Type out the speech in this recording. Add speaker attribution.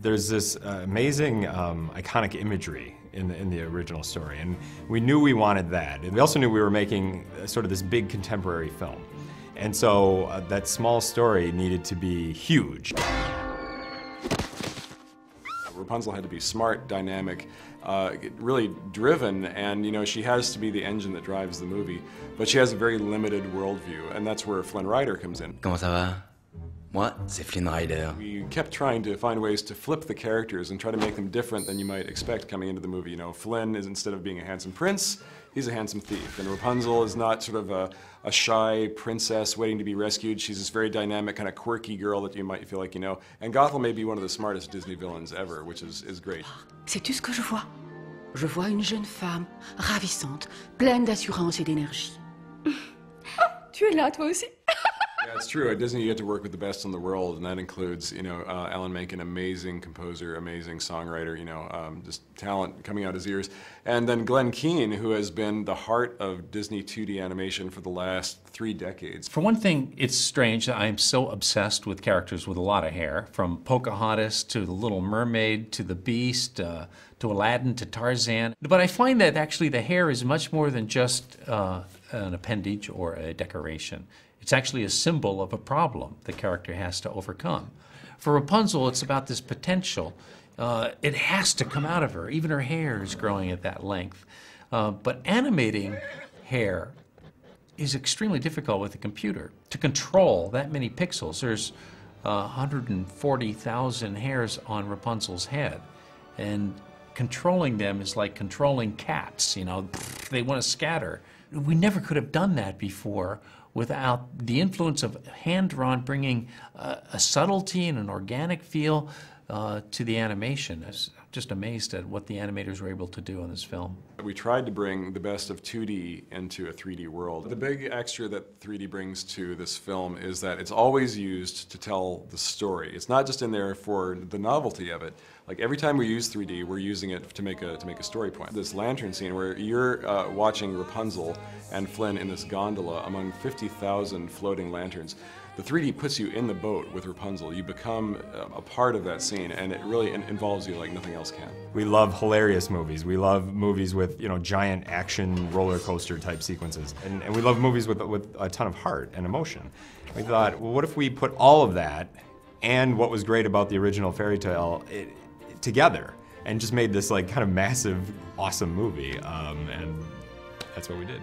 Speaker 1: There's this amazing, iconic imagery in the original story, and we knew we wanted that. And we also knew we were making sort of this big contemporary film. And so that small story needed to be huge.
Speaker 2: Rapunzel had to be smart, dynamic, really driven, and you know, she has to be the engine that drives the movie, but she has a very limited worldview, and that's where Flynn Rider comes in.
Speaker 3: Comment ça va? Moi, c'est Flynn Rider.
Speaker 2: We kept trying to find ways to flip the characters and try to make them different than you might expect coming into the movie. You know, Flynn is, instead of being a handsome prince, he's a handsome thief. And Rapunzel is not sort of a shy princess waiting to be rescued. She's this very dynamic, kind of quirky girl that you might feel like you know. And Gothel may be one of the smartest Disney villains ever, which is great.
Speaker 4: Sais-tu ce que je vois? Je vois une jeune femme ravissante, pleine d'assurance et d'énergie.
Speaker 5: Tu es là, toi aussi?
Speaker 2: Yeah, it's true. At Disney, you get to work with the best in the world, and that includes, you know, Alan Menken, amazing composer, amazing songwriter, you know, just talent coming out his ears. And then Glenn Keane, who has been the heart of Disney 2D animation for the last 3 decades.
Speaker 6: For one thing, it's strange that I'm so obsessed with characters with a lot of hair, from Pocahontas to the Little Mermaid to the Beast to Aladdin to Tarzan. But I find that actually the hair is much more than just an appendage or a decoration. It's actually a symbol of a problem the character has to overcome. For Rapunzel, it's about this potential. It has to come out of her. Even her hair is growing at that length. But animating hair is extremely difficult with a computer. To control that many pixels, there's 140,000 hairs on Rapunzel's head. And controlling them is like controlling cats, you know, they want to scatter. We never could have done that before without the influence of hand-drawn, bringing a subtlety and an organic feel to the animation. I was just amazed at what the animators were able to do in this film.
Speaker 2: We tried to bring the best of 2D into a 3D world. The big extra that 3D brings to this film is that it's always used to tell the story. It's not just in there for the novelty of it. Like every time we use 3D, we're using it to make a story point. This lantern scene where you're watching Rapunzel and Flynn in this gondola among 50,000 floating lanterns. The 3D puts you in the boat with Rapunzel. You become a part of that scene, and it really involves you like nothing else can.
Speaker 1: We love hilarious movies. We love movies with, you know, giant action roller coaster type sequences. And we love movies with a ton of heart and emotion. We thought, well, what if we put all of that and what was great about the original fairy tale together and just made this like kind of massive, awesome movie. And that's what we did.